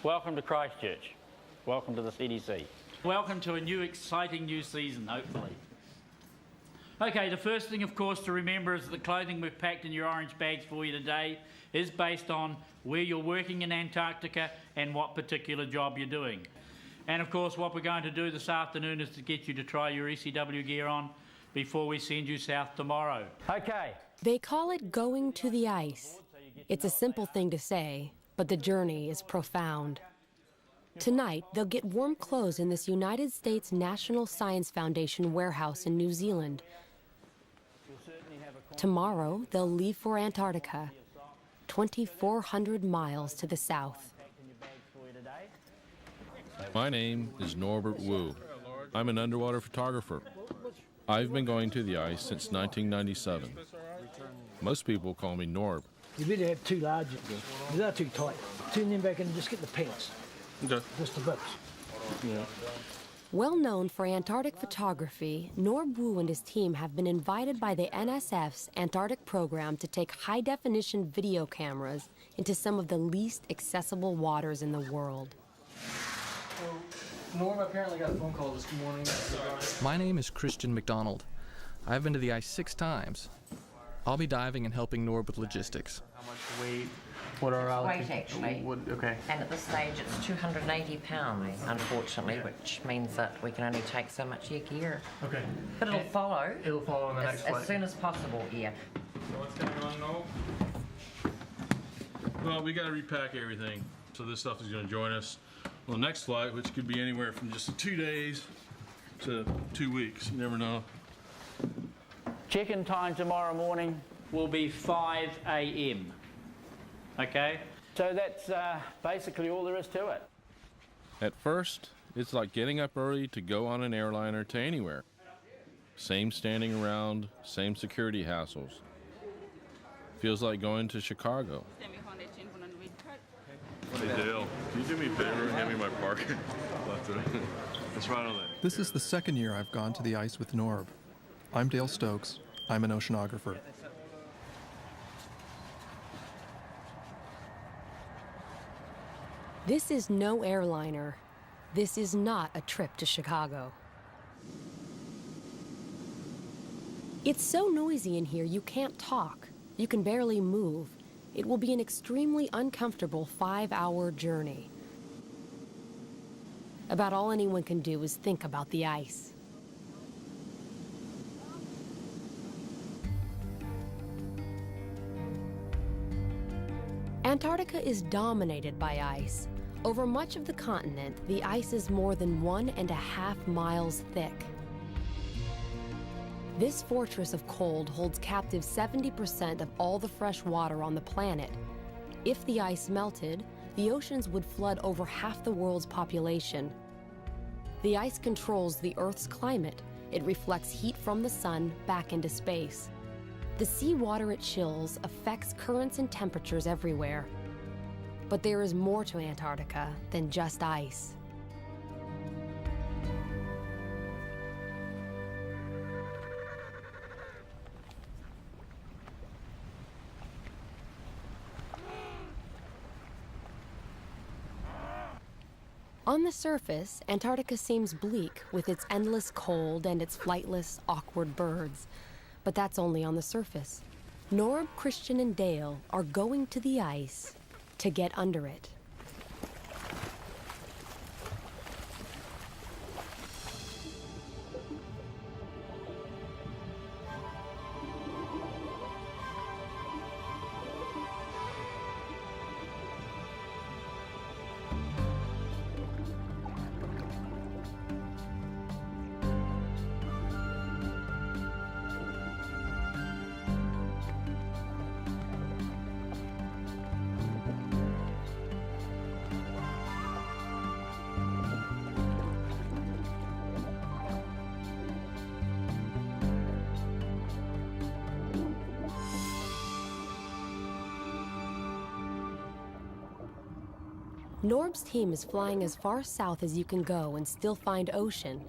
Welcome to Christchurch. Welcome to the CDC. Welcome to a new exciting new season, hopefully. Okay, the first thing, of course, to remember is that the clothing we've packed in your orange bags for you today is based on where you're working in Antarctica and what particular job you're doing. And, of course, what we're going to do this afternoon is to get you to try your ECW gear on before we send you south tomorrow. Okay. They call it going to the ice. It's a simple thing to say, but the journey is profound. Tonight, they'll get warm clothes in this United States National Science Foundation warehouse in New Zealand. Tomorrow, they'll leave for Antarctica, 2,400 miles to the south. My name is Norbert Wu. I'm an underwater photographer. I've been going to the ice since 1997. Most people call me Norb. You better have two large ones. They're too tight. Turn them back and just get the pants. Okay. Just the boots. Yeah. Well known for Antarctic photography, Norb Wu and his team have been invited by the NSF's Antarctic program to take high-definition video cameras into some of the least accessible waters in the world. Norm apparently got a phone call this morning. My name is Christian McDonald. I've been to the ice 6 times. I'll be diving and helping Norb with logistics. How much weight? What are our weight, actually. Okay. And at this stage, it's 280 pounds, unfortunately, which means that we can only take so much gear. Okay. But it'll follow. It'll follow in the next flight. As soon as possible, yeah. So what's going on, Noel? Well, we got to repack everything. So this stuff is going to join us on the next flight, which could be anywhere from just 2 days to 2 weeks. You never know. Check-in time tomorrow morning will be 5 a.m. Okay? So that's basically all there is to it. At first, it's like getting up early to go on an airliner to anywhere. Same standing around, same security hassles. Feels like going to Chicago. Hey Dale, can you do me a favor and hand me my parker? It's right on that. This is the second year I've gone to the ice with Norb. I'm Dale Stokes. I'm an oceanographer. This is no airliner. This is not a trip to Chicago. It's so noisy in here you can't talk. You can barely move. It will be an extremely uncomfortable 5-hour journey. About all anyone can do is think about the ice. Antarctica is dominated by ice. Over much of the continent, the ice is more than 1.5 miles thick. This fortress of cold holds captive 70% of all the fresh water on the planet. If the ice melted, the oceans would flood over half the world's population. The ice controls the Earth's climate. It reflects heat from the sun back into space. The seawater it chills affects currents and temperatures everywhere. But there is more to Antarctica than just ice. On the surface, Antarctica seems bleak with its endless cold and its flightless, awkward birds. But that's only on the surface. Norb, Christian, and Dale are going to the ice to get under it. Norb's team is flying as far south as you can go and still find ocean.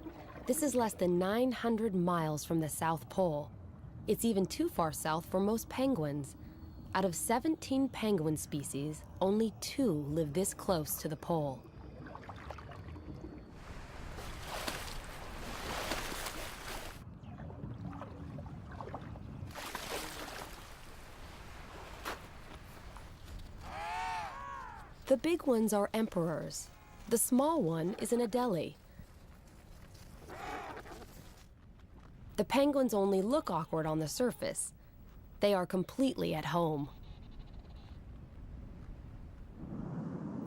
This is less than 900 miles from the South Pole. It's even too far south for most penguins. Out of 17 penguin species, only 2 live this close to the pole. The big ones are emperors. The small one is an Adelie. The penguins only look awkward on the surface. They are completely at home.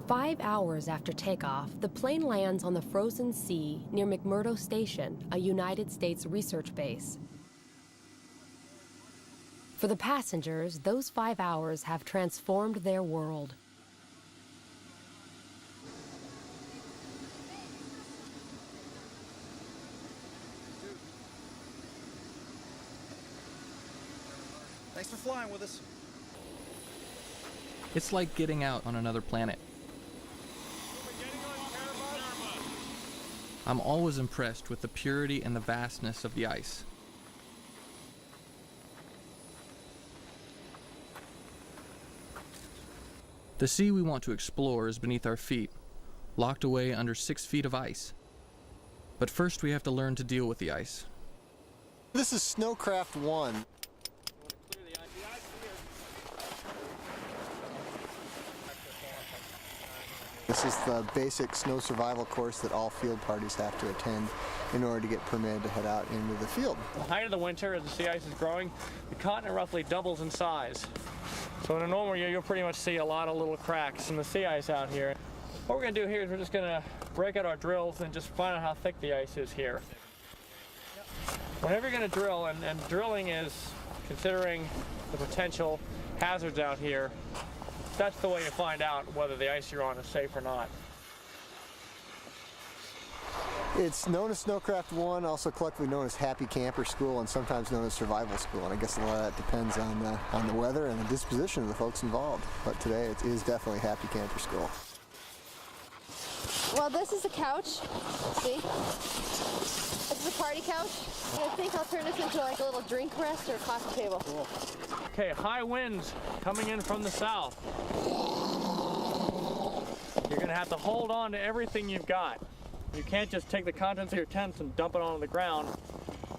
5 hours after takeoff, the plane lands on the frozen sea near McMurdo Station, a United States research base. For the passengers, those 5 hours have transformed their world. Thanks for flying with us. It's like getting out on another planet. I'm always impressed with the purity and the vastness of the ice. The sea we want to explore is beneath our feet, locked away under 6 feet of ice. But first we have to learn to deal with the ice. This is Snowcraft 1. This is the basic snow survival course that all field parties have to attend in order to get permitted to head out into the field. The height of the winter, as the sea ice is growing, the continent roughly doubles in size. So in a normal year, you'll pretty much see a lot of little cracks in the sea ice out here. What we're going to do here is we're just going to break out our drills and just find out how thick the ice is here. Whenever you're going to drill, and drilling is considering the potential hazards out here, that's the way you find out whether the ice you're on is safe or not. It's known as Snowcraft 1, also collectively known as Happy Camper School, and sometimes known as Survival School. And I guess a lot of that depends on the weather and the disposition of the folks involved. But today it is definitely Happy Camper School. Well, this is a couch. See? This is a party couch. I think I'll turn this into like a little drink rest or a coffee table. Cool. Okay, high winds coming in from the south. You're going to have to hold on to everything you've got. You can't just take the contents of your tent and dump it onto the ground,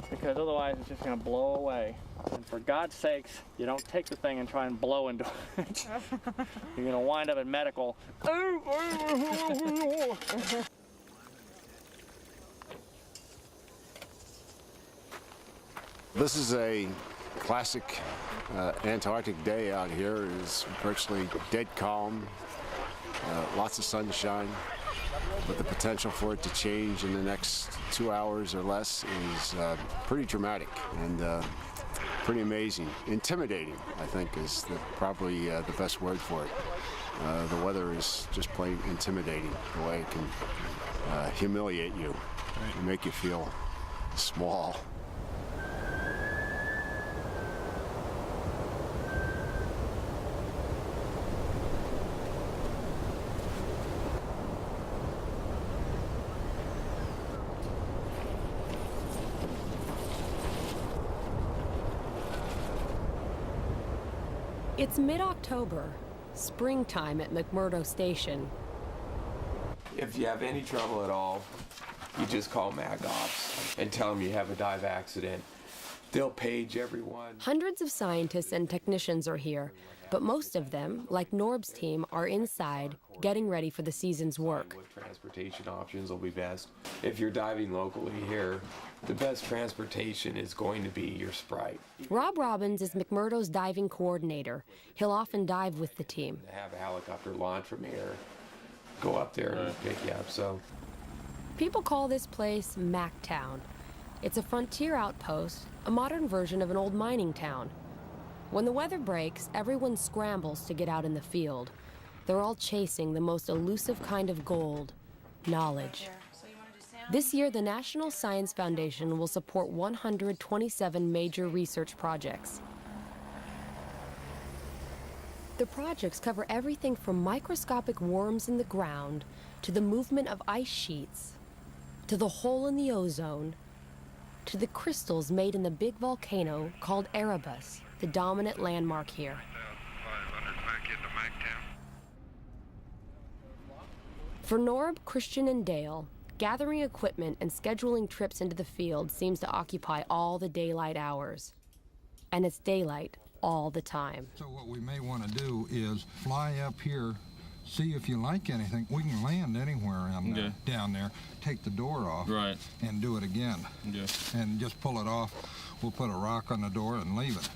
because otherwise it's just going to blow away. And for God's sakes, you don't take the thing and try and blow into it. You're going to wind up in medical. This is a classic Antarctic day out here. It's virtually dead calm, lots of sunshine, but the potential for it to change in the next 2 hours or less is pretty dramatic and pretty amazing. Intimidating, I think, is probably the best word for it. The weather is just plain intimidating, the way it can humiliate you and make you feel small. It's mid-October, springtime at McMurdo Station. If you have any trouble at all, you just call Mag Ops and tell them you have a dive accident. They'll page everyone. Hundreds of scientists and technicians are here, but most of them, like Norb's team, are inside, getting ready for the season's work. What transportation options will be best? If you're diving locally here, the best transportation is going to be your Sprite. Rob Robbins is McMurdo's diving coordinator. He'll often dive with the team. Have a helicopter launch from here, go up there and pick you up, so. People call this place Mactown. It's a frontier outpost, a modern version of an old mining town. When the weather breaks, everyone scrambles to get out in the field. They're all chasing the most elusive kind of gold, knowledge. This year, the National Science Foundation will support 127 major research projects. The projects cover everything from microscopic worms in the ground to the movement of ice sheets, to the hole in the ozone, to the crystals made in the big volcano called Erebus, the dominant landmark here. For Norb, Christian, and Dale, gathering equipment and scheduling trips into the field seems to occupy all the daylight hours. And it's daylight all the time. So what we may want to do is fly up here, see if you like anything. We can land anywhere down there, take the door off, and do it again. And just pull it off. We'll put a rock on the door and leave it.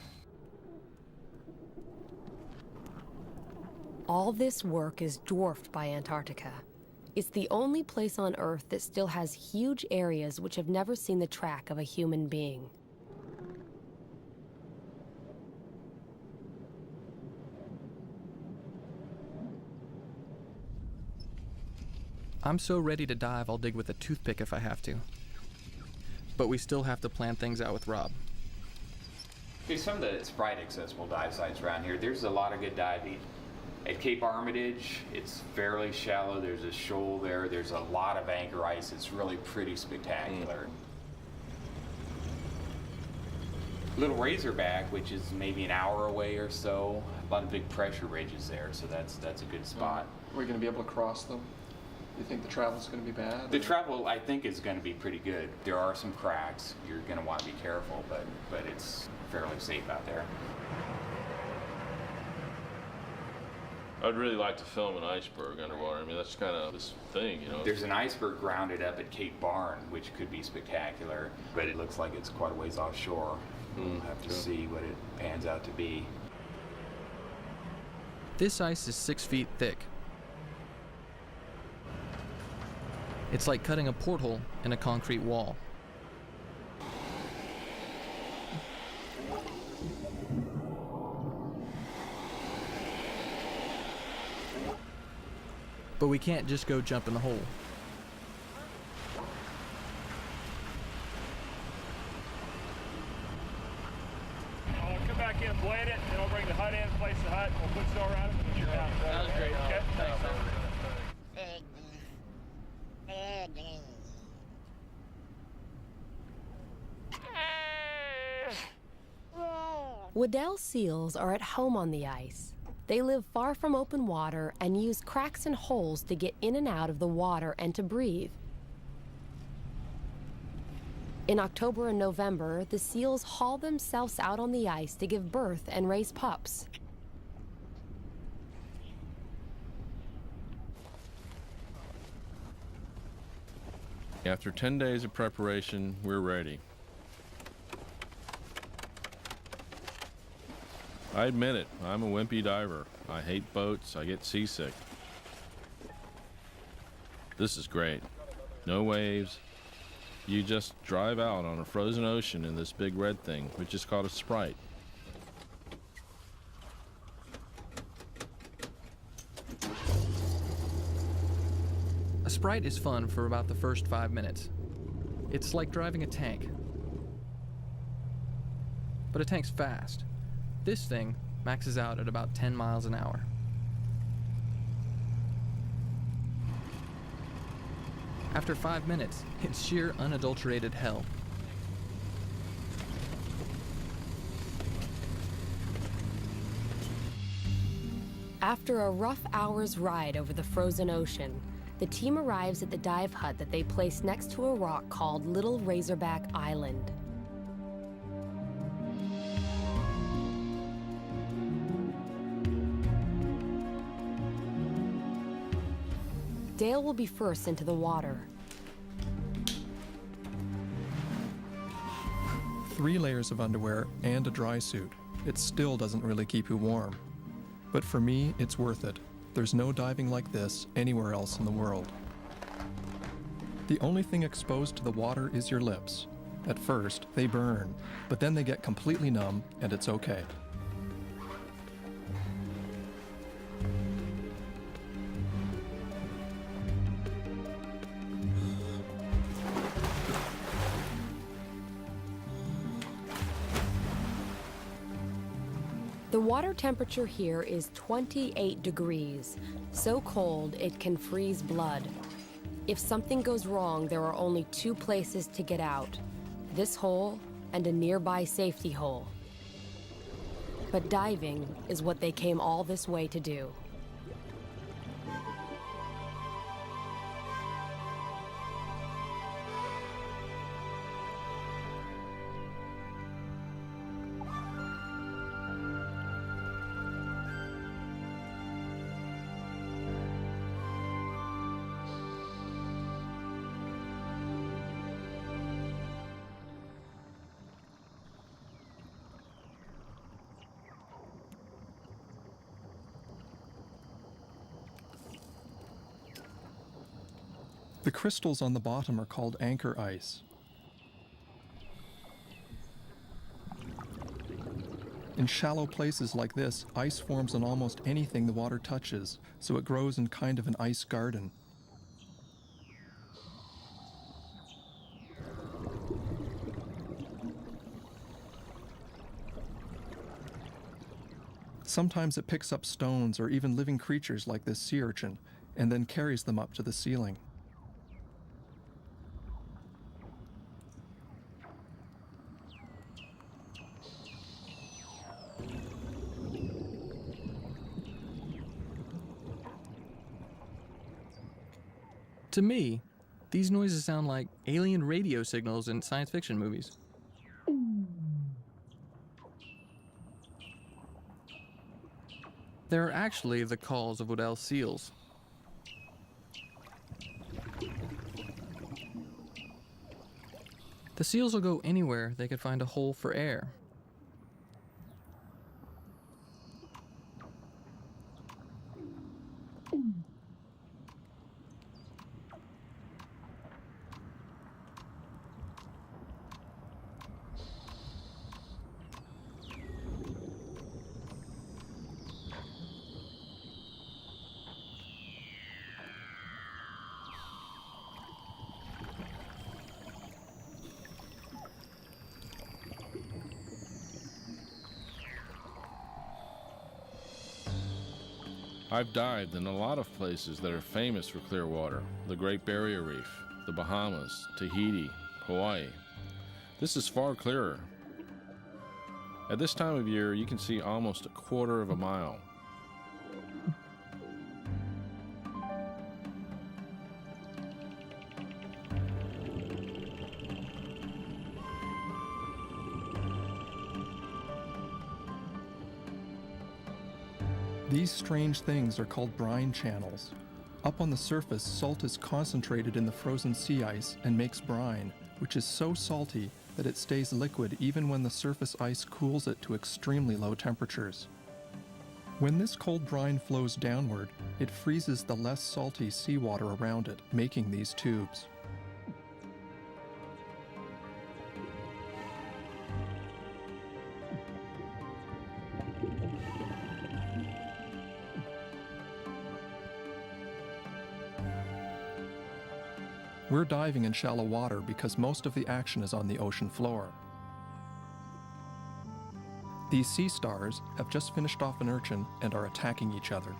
All this work is dwarfed by Antarctica. It's the only place on Earth that still has huge areas which have never seen the track of a human being. I'm so ready to dive, I'll dig with a toothpick if I have to. But we still have to plan things out with Rob. Okay, some of the Sprite accessible dive sites around here, there's a lot of good diving. At Cape Armitage, it's fairly shallow. There's a shoal there. There's a lot of anchor ice. It's really pretty spectacular. Little Razorback, which is maybe an hour away or so, a lot of big pressure ridges there, so that's a good spot. Are we going to be able to cross them? You think the travel's going to be bad? The travel, I think, is going to be pretty good. There are some cracks. You're going to want to be careful, but it's fairly safe out there. I'd really like to film an iceberg underwater. I mean, that's kind of this thing, you know. There's an iceberg grounded up at Cape Barn, which could be spectacular, but it looks like it's quite a ways offshore. We'll have to see what it pans out to be. This ice is 6 feet thick. It's like cutting a porthole in a concrete wall. But we can't just go jump in the hole. I'll come back in, blade it, then I'll bring the hut in, place the hut, we'll put snow around it, and you're down. That was great. Okay, thanks. Weddell seals are at home on the ice. They live far from open water and use cracks and holes to get in and out of the water and to breathe. In October and November, the seals haul themselves out on the ice to give birth and raise pups. After 10 days of preparation, we're ready. I admit it, I'm a wimpy diver. I hate boats, I get seasick. This is great. No waves. You just drive out on a frozen ocean in this big red thing, which is called a Sprite. A Sprite is fun for about the first 5 minutes. It's like driving a tank. But a tank's fast. This thing maxes out at about 10 miles an hour. After 5 minutes, it's sheer unadulterated hell. After a rough hour's ride over the frozen ocean, the team arrives at the dive hut that they place next to a rock called Little Razorback Island. Dale will be first into the water. 3 layers of underwear and a dry suit. It still doesn't really keep you warm. But for me, it's worth it. There's no diving like this anywhere else in the world. The only thing exposed to the water is your lips. At first, they burn, but then they get completely numb, and it's okay. The water temperature here is 28 degrees, so cold it can freeze blood. If something goes wrong, there are only 2 places to get out: this hole and a nearby safety hole. But diving is what they came all this way to do. The crystals on the bottom are called anchor ice. In shallow places like this, ice forms on almost anything the water touches, so it grows in kind of an ice garden. Sometimes it picks up stones or even living creatures like this sea urchin, and then carries them up to the ceiling. To me, these noises sound like alien radio signals in science fiction movies. They're actually the calls of Weddell seals. The seals will go anywhere they could find a hole for air. I've dived in a lot of places that are famous for clear water. The Great Barrier Reef, the Bahamas, Tahiti, Hawaii. This is far clearer. At this time of year, you can see almost a quarter of a mile. These strange things are called brine channels. Up on the surface, salt is concentrated in the frozen sea ice and makes brine, which is so salty that it stays liquid even when the surface ice cools it to extremely low temperatures. When this cold brine flows downward, it freezes the less salty seawater around it, making these tubes. We're diving in shallow water because most of the action is on the ocean floor. These sea stars have just finished off an urchin and are attacking each other.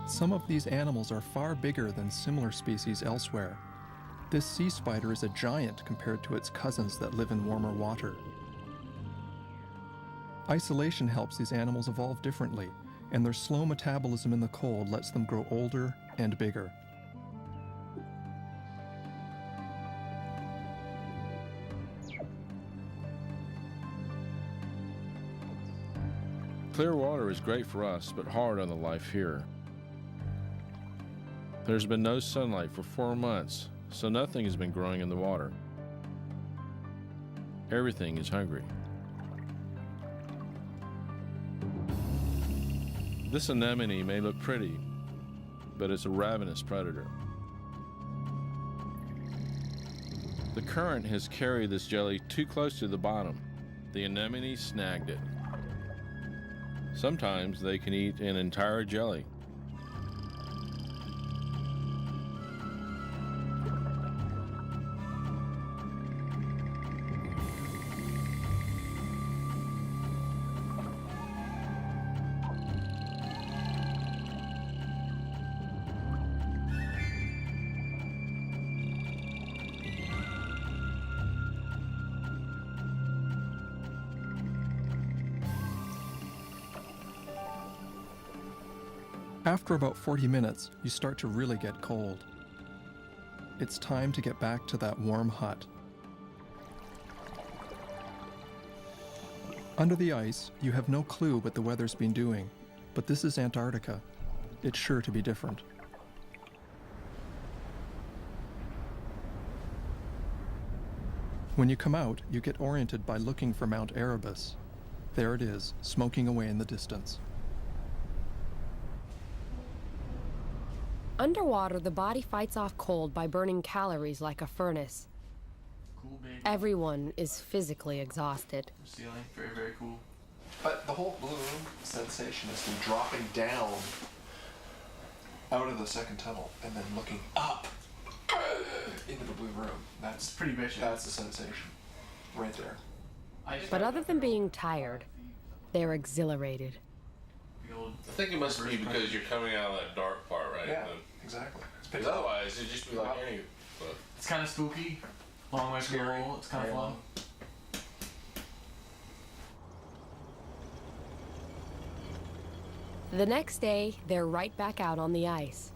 Some of these animals are far bigger than similar species elsewhere. This sea spider is a giant compared to its cousins that live in warmer water. Isolation helps these animals evolve differently, and their slow metabolism in the cold lets them grow older and bigger. Clear water is great for us, but hard on the life here. There's been no sunlight for 4 months, so nothing has been growing in the water. Everything is hungry. This anemone may look pretty, but it's a ravenous predator. The current has carried this jelly too close to the bottom. The anemone snagged it. Sometimes they can eat an entire jelly. After about 40 minutes, you start to really get cold. It's time to get back to that warm hut. Under the ice, you have no clue what the weather's been doing, but this is Antarctica. It's sure to be different. When you come out, you get oriented by looking for Mount Erebus. There it is, smoking away in the distance. Underwater, the body fights off cold by burning calories like a furnace. Cool, baby. Everyone is physically exhausted. Ceiling, very, very cool. But the whole balloon sensation is from dropping down out of the second tunnel and then looking up into the blue room. That's pretty vicious. That's the sensation right there. But other than being tired, they're exhilarated. I think it must be because you're coming out of that dark part, right? Yeah, exactly. Because otherwise, it'd just be like any. But It's kind of spooky. Long way from the hole. It's kind of fun. The next day, they're right back out on the ice.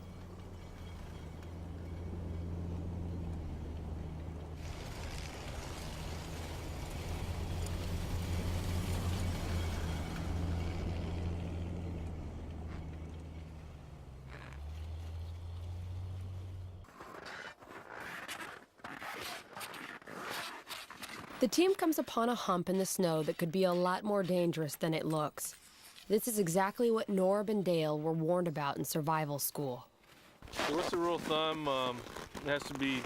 The team comes upon a hump in the snow that could be a lot more dangerous than it looks. This is exactly what Norb and Dale were warned about in survival school. So what's the rule of thumb? It has to be,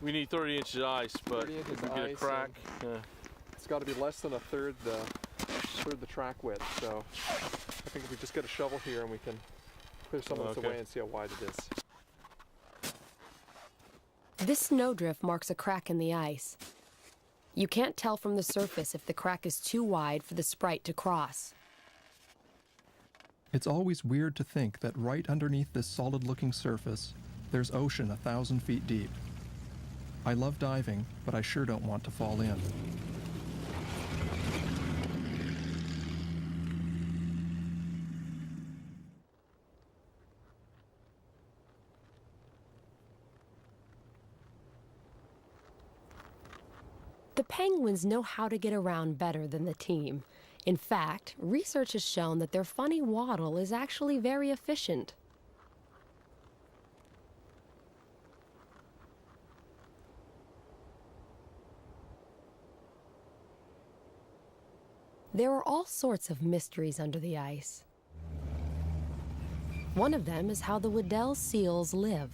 we need 30 inches of ice, but 30 inches if we of get a ice, crack, it's got to be less than a third the track width. So I think if we just get a shovel here and we can clear some of this away and see how wide it is. This snowdrift marks a crack in the ice. You can't tell from the surface if the crack is too wide for the Sprite to cross. It's always weird to think that right underneath this solid-looking surface, there's ocean 1,000 feet deep. I love diving, but I sure don't want to fall in. The penguins know how to get around better than the team. In fact, research has shown that their funny waddle is actually very efficient. There are all sorts of mysteries under the ice. One of them is how the Weddell seals live.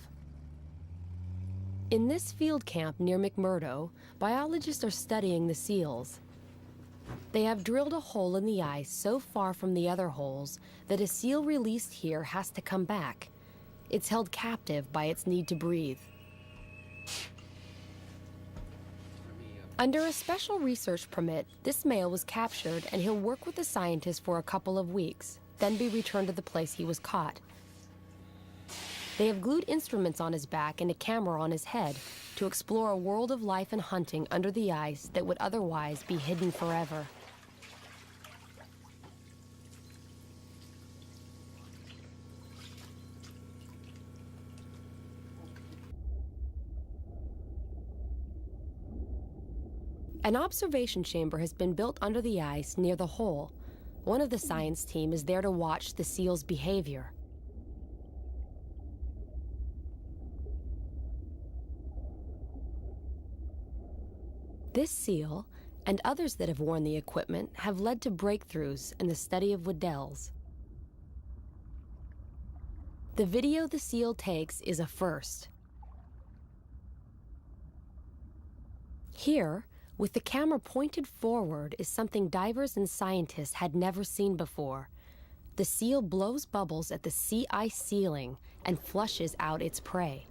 In this field camp near McMurdo, biologists are studying the seals. They have drilled a hole in the ice so far from the other holes that a seal released here has to come back. It's held captive by its need to breathe. Under a special research permit, this male was captured and he'll work with the scientists for a couple of weeks, then be returned to the place he was caught. They have glued instruments on his back and a camera on his head to explore a world of life and hunting under the ice that would otherwise be hidden forever. An observation chamber has been built under the ice near the hole. One of the science team is there to watch the seal's behavior. This seal, and others that have worn the equipment, have led to breakthroughs in the study of Weddells. The video the seal takes is a first. Here, with the camera pointed forward, is something divers and scientists had never seen before. The seal blows bubbles at the sea ice ceiling and flushes out its prey.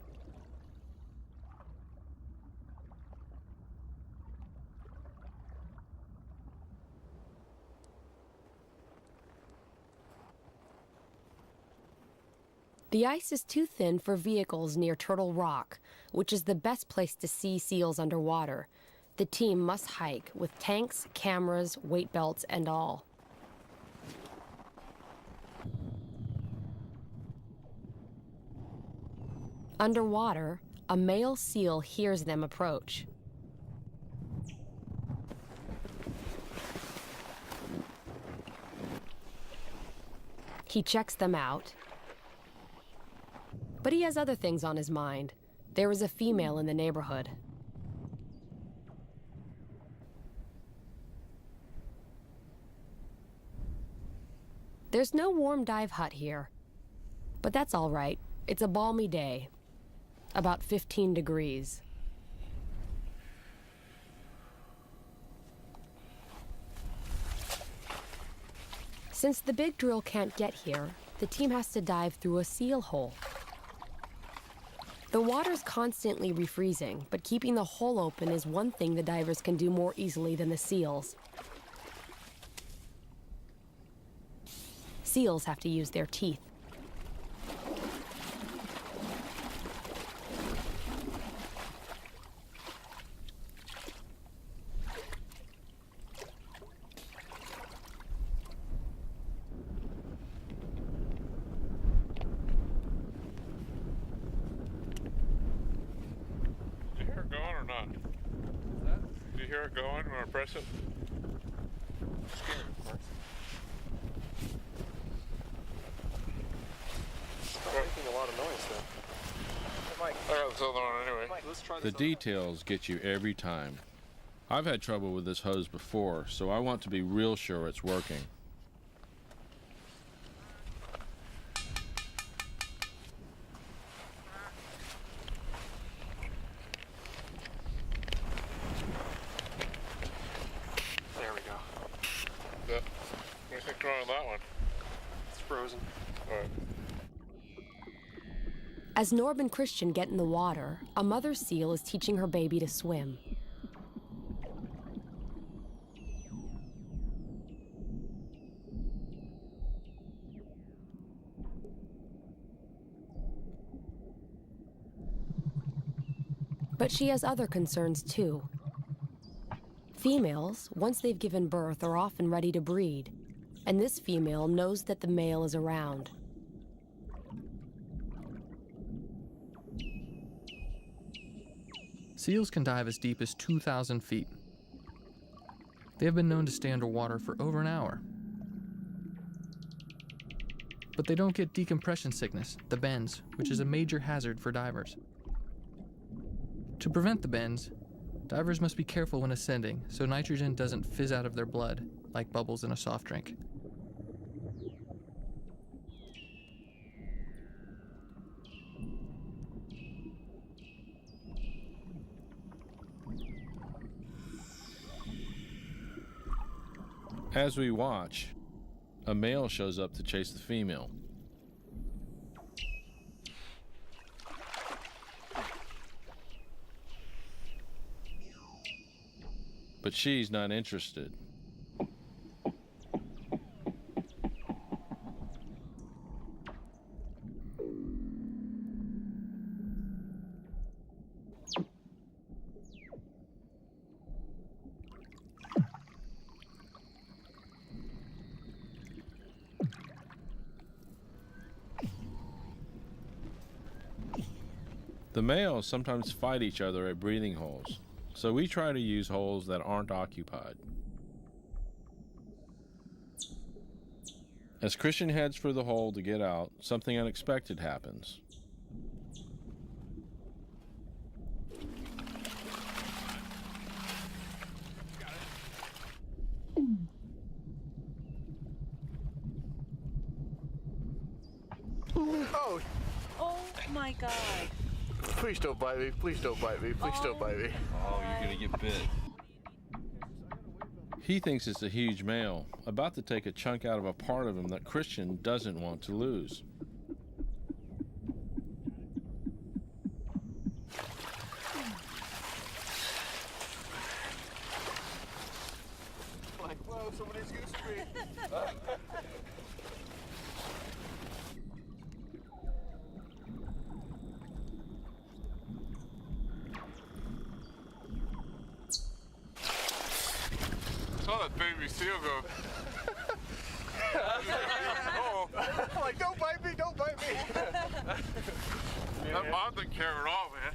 The ice is too thin for vehicles near Turtle Rock, which is the best place to see seals underwater. The team must hike with tanks, cameras, weight belts, and all. Underwater, a male seal hears them approach. He checks them out, but he has other things on his mind. There is a female in the neighborhood. There's no warm dive hut here, but that's all right. It's a balmy day, about 15 degrees. Since the big drill can't get here, the team has to dive through a seal hole. The water's constantly refreezing, but keeping the hole open is one thing the divers can do more easily than the seals. Seals have to use their teeth. Do you hear it going or not? What's that? Do you hear it going when I press it? Making a lot of noise though. Hey, Mike. I got this other one anyway. Mike, let's try The this details get you every time. I've had trouble with this hose before, so I want to be real sure it's working. There we go. What do you think's wrong with that one? It's frozen. All right. As Norb and Christian get in the water, a mother seal is teaching her baby to swim. But she has other concerns too. Females, once they've given birth, are often ready to breed, and this female knows that the male is around. Seals can dive as deep as 2,000 feet. They have been known to stay underwater for over an hour. But they don't get decompression sickness, the bends, which is a major hazard for divers. To prevent the bends, divers must be careful when ascending so nitrogen doesn't fizz out of their blood like bubbles in a soft drink. As we watch, a male shows up to chase the female. But she's not interested. The males sometimes fight each other at breathing holes, so we try to use holes that aren't occupied. As Christian heads for the hole to get out, something unexpected happens. Oh! Oh my God. Please don't bite me. Please don't bite me. Please don't bite me. Oh, you're gonna get bit. He thinks it's a huge male, about to take a chunk out of a part of him that Christian doesn't want to lose. Like, whoa, somebody's goosing me. Saw that baby seal go. Oh. Like, don't bite me, don't bite me. That mom didn't care at all, man.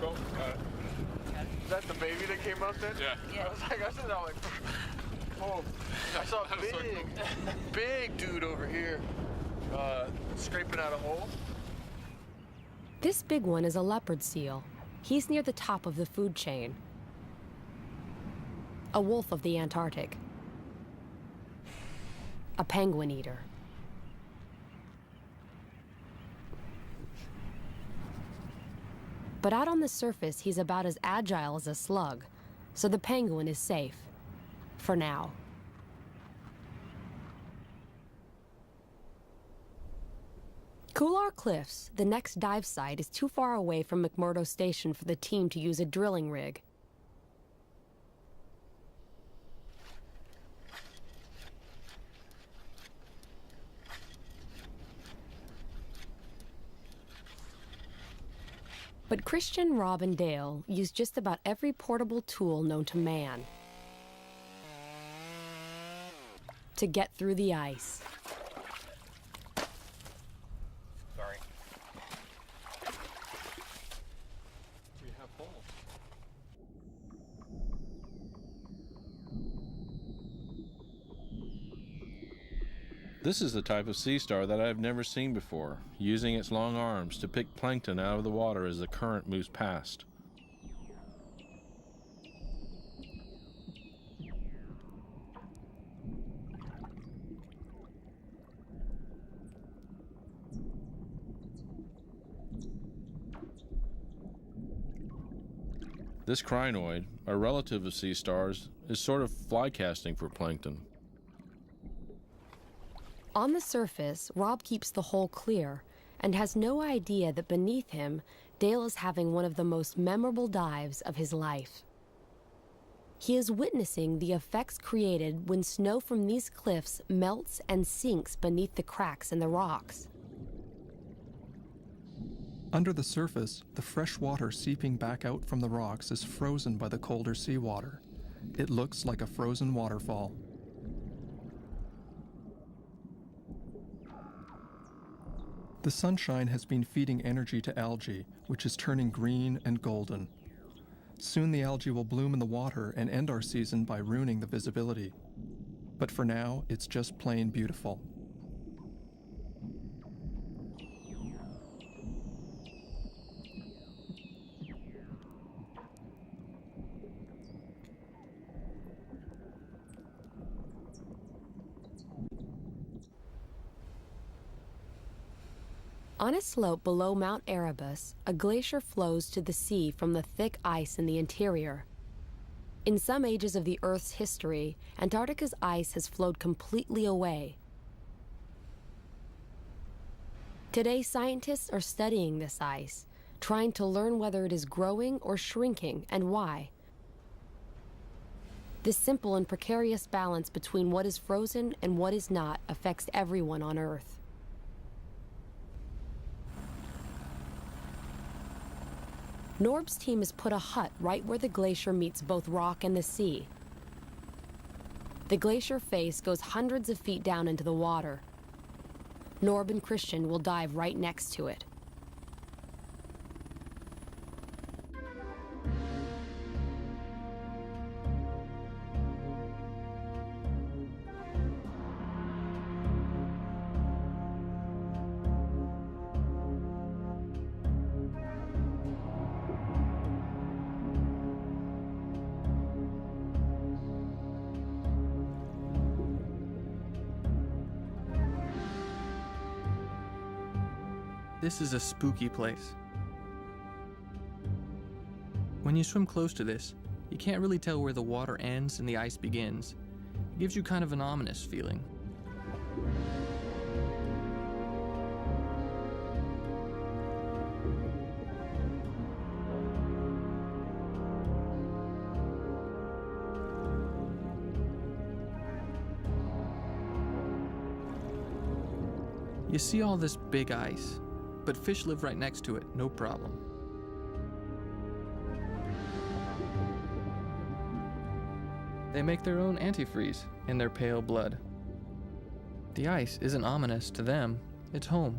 Go, Is that the baby that came out then? Yeah. I was like, oh, I saw a big dude over here scraping out a hole. This big one is a leopard seal. He's near the top of the food chain. A wolf of the Antarctic. A penguin eater. But out on the surface, he's about as agile as a slug, so the penguin is safe. For now. Kular Cliffs, the next dive site, is too far away from McMurdo Station for the team to use a drilling rig. But Christian, Rob, and Dale use just about every portable tool known to man to get through the ice. Sorry. We have holes. This is the type of sea star that I have never seen before, using its long arms to pick plankton out of the water as the current moves past. This crinoid, a relative of sea stars, is sort of fly casting for plankton. On the surface, Rob keeps the hole clear and has no idea that beneath him, Dale is having one of the most memorable dives of his life. He is witnessing the effects created when snow from these cliffs melts and sinks beneath the cracks in the rocks. Under the surface, the fresh water seeping back out from the rocks is frozen by the colder seawater. It looks like a frozen waterfall. The sunshine has been feeding energy to algae, which is turning green and golden. Soon the algae will bloom in the water and end our season by ruining the visibility. But for now, it's just plain beautiful. On a slope below Mount Erebus, a glacier flows to the sea from the thick ice in the interior. In some ages of the Earth's history, Antarctica's ice has flowed completely away. Today, scientists are studying this ice, trying to learn whether it is growing or shrinking and why. This simple and precarious balance between what is frozen and what is not affects everyone on Earth. Norb's team has put a hut right where the glacier meets both rock and the sea. The glacier face goes hundreds of feet down into the water. Norb and Christian will dive right next to it. This is a spooky place. When you swim close to this, you can't really tell where the water ends and the ice begins. It gives you kind of an ominous feeling. You see all this big ice, but fish live right next to it, no problem. They make their own antifreeze in their pale blood. The ice isn't ominous to them, it's home.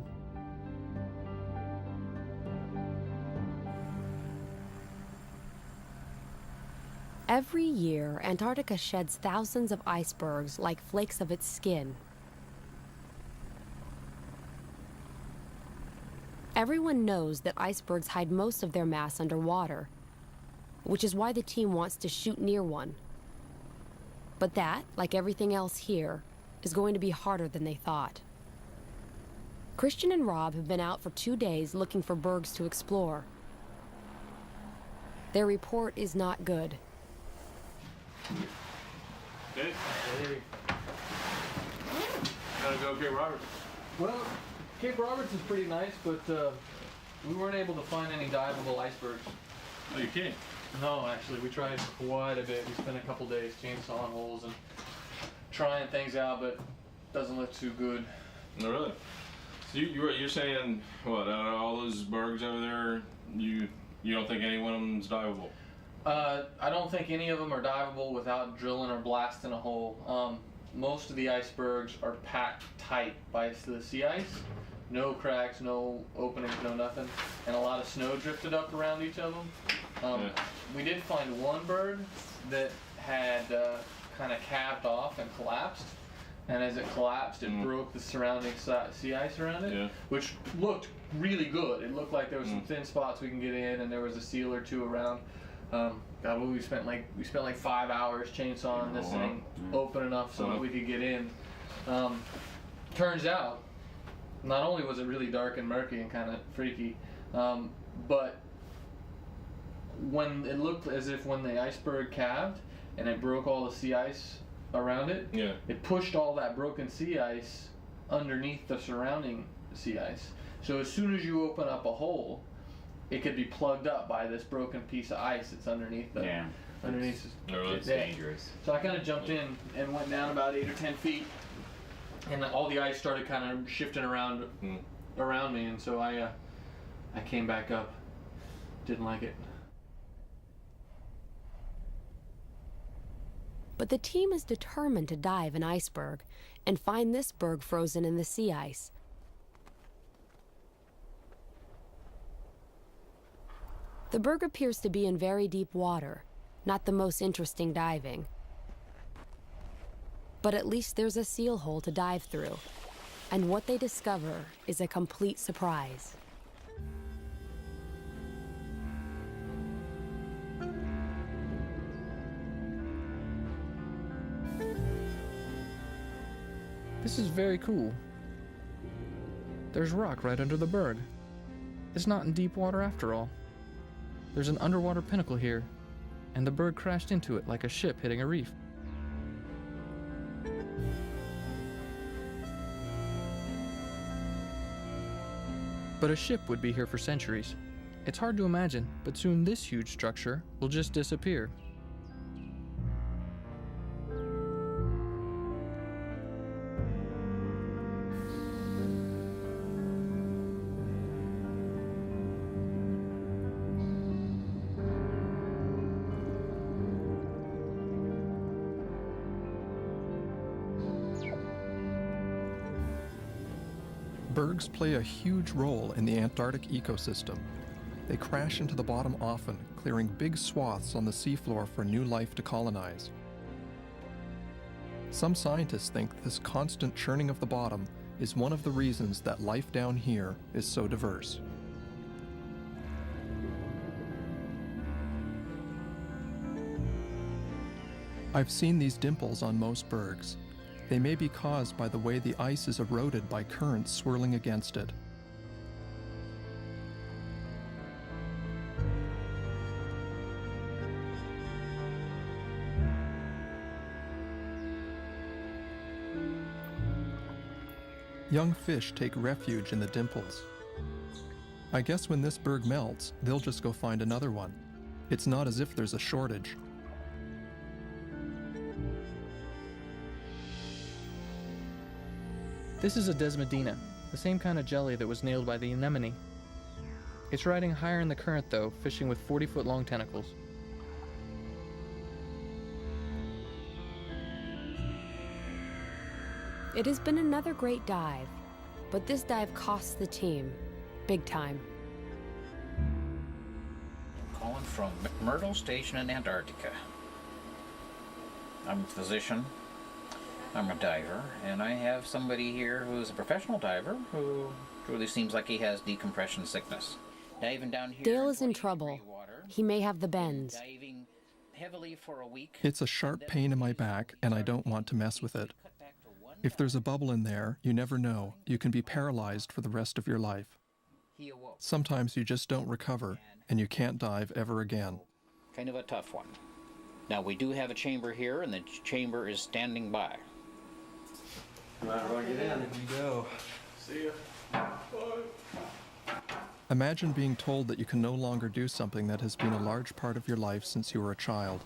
Every year, Antarctica sheds thousands of icebergs like flakes of its skin. Everyone knows that icebergs hide most of their mass underwater, which is why the team wants to shoot near one. But that, like everything else here, is going to be harder than they thought. Christian and Rob have been out for 2 days looking for bergs to explore. Their report is not good. Hey. Gotta go Cape Roberts. Well, Cape Roberts is pretty nice, but we weren't able to find any diveable icebergs. Oh, you can't? No, actually, we tried quite a bit. We spent a couple days chainsawing holes and trying things out, but doesn't look too good. No, really? So you're saying, what, out of all those bergs over there, you don't think any one of them's diveable? I don't think any of them are diveable without drilling or blasting a hole. Most of the icebergs are packed tight by the sea ice. No cracks, no openings, no nothing. And a lot of snow drifted up around each of them. We did find one berg that had kind of calved off and collapsed. And as it collapsed, it broke the surrounding sea ice around it, which looked really good. It looked like there was some thin spots we can get in, and there was a seal or two around. God, we spent like 5 hours chainsawing this thing open enough so that we could get in. Turns out, not only was it really dark and murky and kind of freaky, but when it looked as if when the iceberg calved and it broke all the sea ice around it, it pushed all that broken sea ice underneath the surrounding sea ice. So as soon as you open up a hole, it could be plugged up by this broken piece of ice that's underneath the underneath. It's dangerous. So I kind of jumped in and went down about 8 or 10 feet, and all the ice started kind of shifting around around me, and so I came back up. Didn't like it. But the team is determined to dive an iceberg and find this berg frozen in the sea ice. The berg appears to be in very deep water, not the most interesting diving. But at least there's a seal hole to dive through, and what they discover is a complete surprise. This is very cool. There's rock right under the berg. It's not in deep water after all. There's an underwater pinnacle here, and the berg crashed into it like a ship hitting a reef. But a ship would be here for centuries. It's hard to imagine, but soon this huge structure will just disappear. Bergs play a huge role in the Antarctic ecosystem. They crash into the bottom often, clearing big swaths on the seafloor for new life to colonize. Some scientists think this constant churning of the bottom is one of the reasons that life down here is so diverse. I've seen these dimples on most bergs. They may be caused by the way the ice is eroded by currents swirling against it. Young fish take refuge in the dimples. I guess when this berg melts, they'll just go find another one. It's not as if there's a shortage. This is a desmodina, the same kind of jelly that was nailed by the anemone. It's riding higher in the current though, fishing with 40-foot long tentacles. It has been another great dive, but this dive costs the team big time. I'm calling from McMurdo Station in Antarctica. I'm a physician, I'm a diver, and I have somebody here who's a professional diver who truly seems like he has decompression sickness. Diving down here. Dale is in trouble. He may have the bends. Diving heavily for a week. It's a sharp pain in my back, and I don't want to mess with it. If there's a bubble in there, you never know. You can be paralyzed for the rest of your life. Sometimes you just don't recover, and you can't dive ever again. Kind of a tough one. Now, we do have a chamber here, and the chamber is standing by. Might as well get in. Here we go. See ya. Imagine being told that you can no longer do something that has been a large part of your life since you were a child.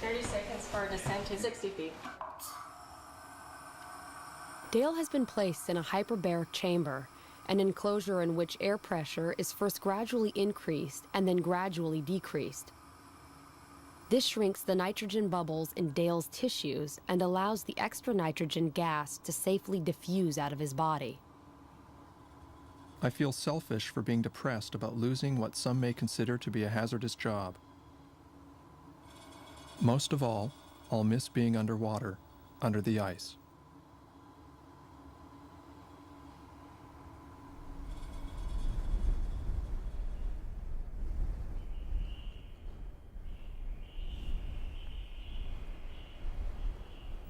30 seconds for a descent to 60 feet. Dale has been placed in a hyperbaric chamber, an enclosure in which air pressure is first gradually increased and then gradually decreased. This shrinks the nitrogen bubbles in Dale's tissues and allows the extra nitrogen gas to safely diffuse out of his body. I feel selfish for being depressed about losing what some may consider to be a hazardous job. Most of all, I'll miss being underwater, under the ice.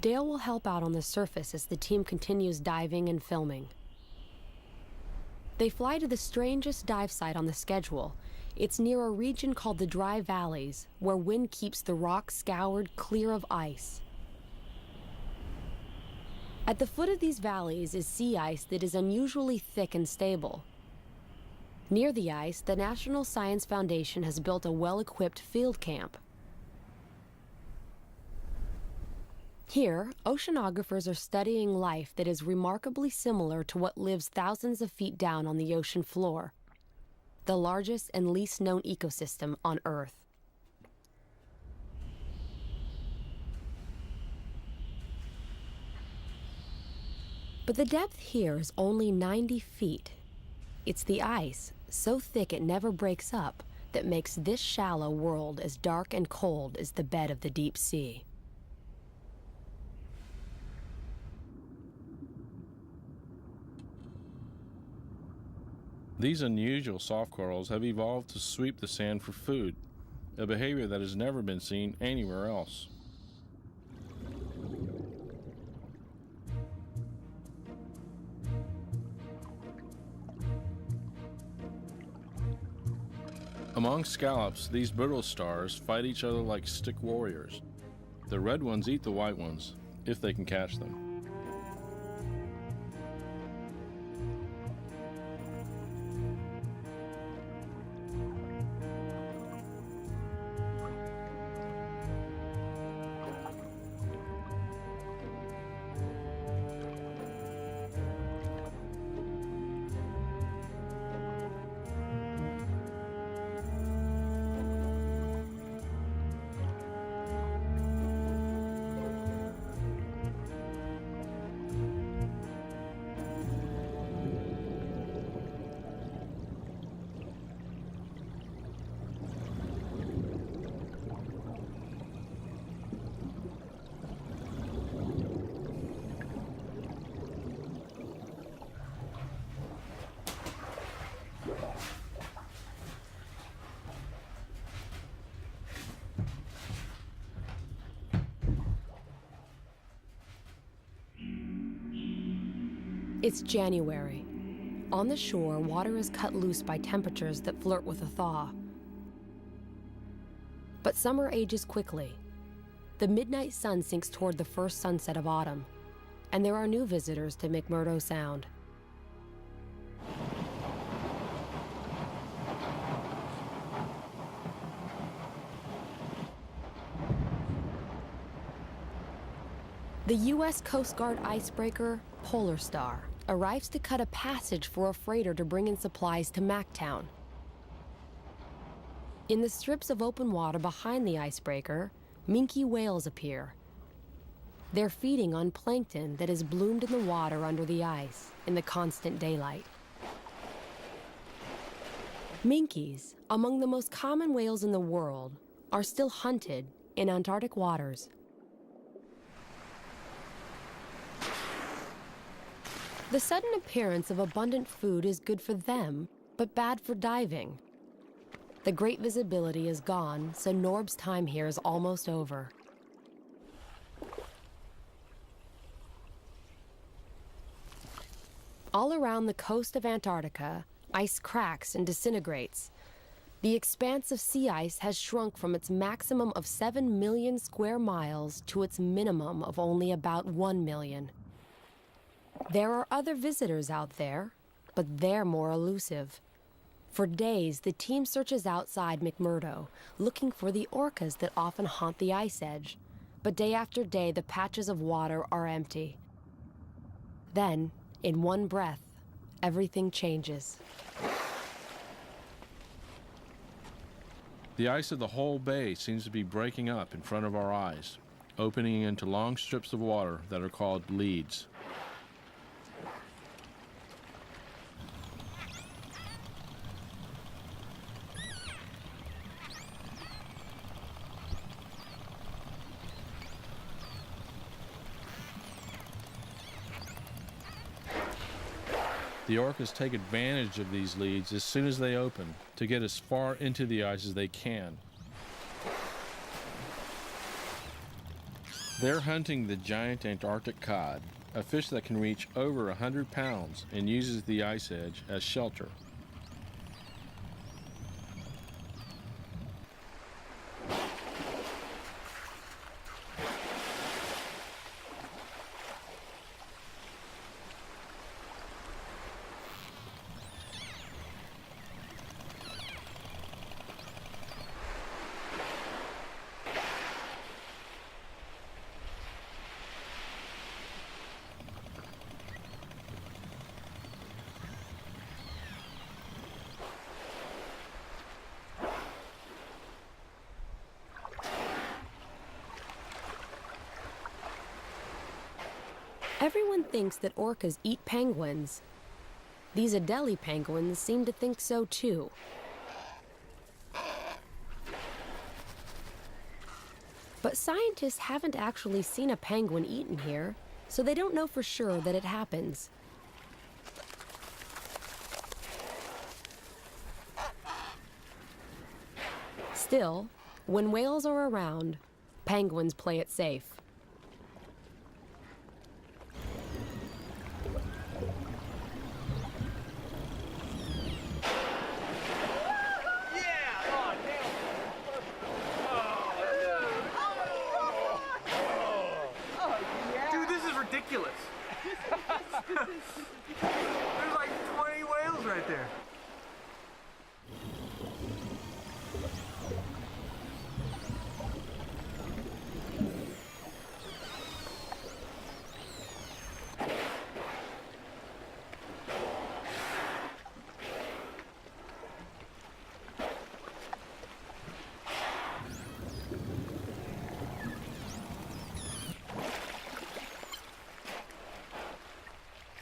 Dale will help out on the surface as the team continues diving and filming. They fly to the strangest dive site on the schedule. It's near a region called the Dry Valleys, where wind keeps the rock scoured clear of ice. At the foot of these valleys is sea ice that is unusually thick and stable. Near the ice, the National Science Foundation has built a well-equipped field camp. Here, oceanographers are studying life that is remarkably similar to what lives thousands of feet down on the ocean floor, the largest and least known ecosystem on Earth. But the depth here is only 90 feet. It's the ice, so thick it never breaks up, that makes this shallow world as dark and cold as the bed of the deep sea. These unusual soft corals have evolved to sweep the sand for food, a behavior that has never been seen anywhere else. Among scallops, these brittle stars fight each other like stick warriors. The red ones eat the white ones, if they can catch them. It's January. On the shore, water is cut loose by temperatures that flirt with a thaw. But summer ages quickly. The midnight sun sinks toward the first sunset of autumn, and there are new visitors to McMurdo Sound. The U.S. Coast Guard icebreaker, Polar Star, arrives to cut a passage for a freighter to bring in supplies to Mactown. In the strips of open water behind the icebreaker, minke whales appear. They're feeding on plankton that has bloomed in the water under the ice in the constant daylight. Minkies, among the most common whales in the world, are still hunted in Antarctic waters. The sudden appearance of abundant food is good for them, but bad for diving. The great visibility is gone, so Norb's time here is almost over. All around the coast of Antarctica, ice cracks and disintegrates. The expanse of sea ice has shrunk from its maximum of 7 million square miles to its minimum of only about 1 million. There are other visitors out there, but they're more elusive. For days, the team searches outside McMurdo, looking for the orcas that often haunt the ice edge. But day after day, the patches of water are empty. Then, in one breath, everything changes. The ice of the whole bay seems to be breaking up in front of our eyes, opening into long strips of water that are called leads. The orcas take advantage of these leads as soon as they open to get as far into the ice as they can. They're hunting the giant Antarctic cod, a fish that can reach over 100 pounds and uses the ice edge as shelter. Everyone thinks that orcas eat penguins. These Adelie penguins seem to think so too. But scientists haven't actually seen a penguin eaten here, so they don't know for sure that it happens. Still, when whales are around, penguins play it safe. Dude, this is ridiculous. There's like 20 whales right there.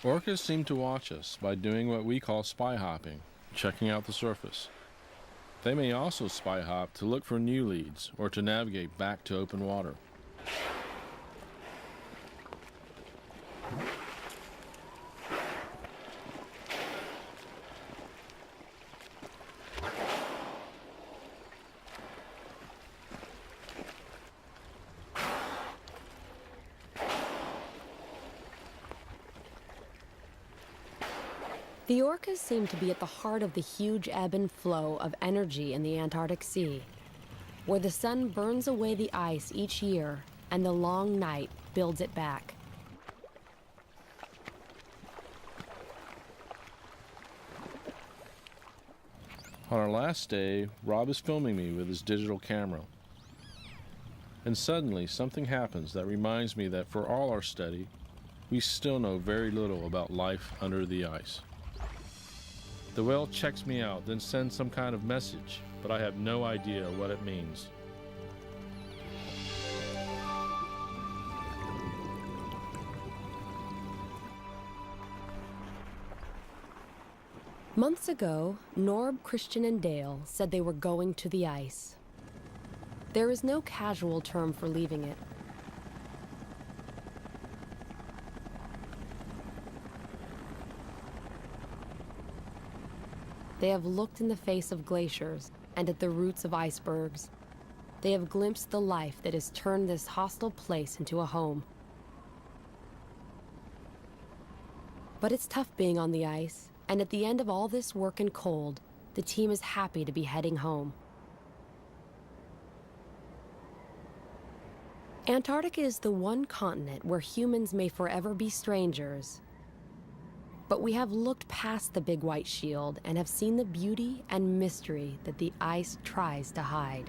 Orcas seem to watch us by doing what we call spy hopping, checking out the surface. They may also spy hop to look for new leads or to navigate back to open water. The orcas seem to be at the heart of the huge ebb and flow of energy in the Antarctic Sea, where the sun burns away the ice each year and the long night builds it back. On our last day, Rob is filming me with his digital camera. And suddenly, something happens that reminds me that for all our study, we still know very little about life under the ice. The whale checks me out, then sends some kind of message, but I have no idea what it means. Months ago, Norb, Christian, and Dale said they were going to the ice. There is no casual term for leaving it. They have looked in the face of glaciers and at the roots of icebergs. They have glimpsed the life that has turned this hostile place into a home. But it's tough being on the ice, and at the end of all this work and cold, the team is happy to be heading home. Antarctica is the one continent where humans may forever be strangers. But we have looked past the big white shield and have seen the beauty and mystery that the ice tries to hide.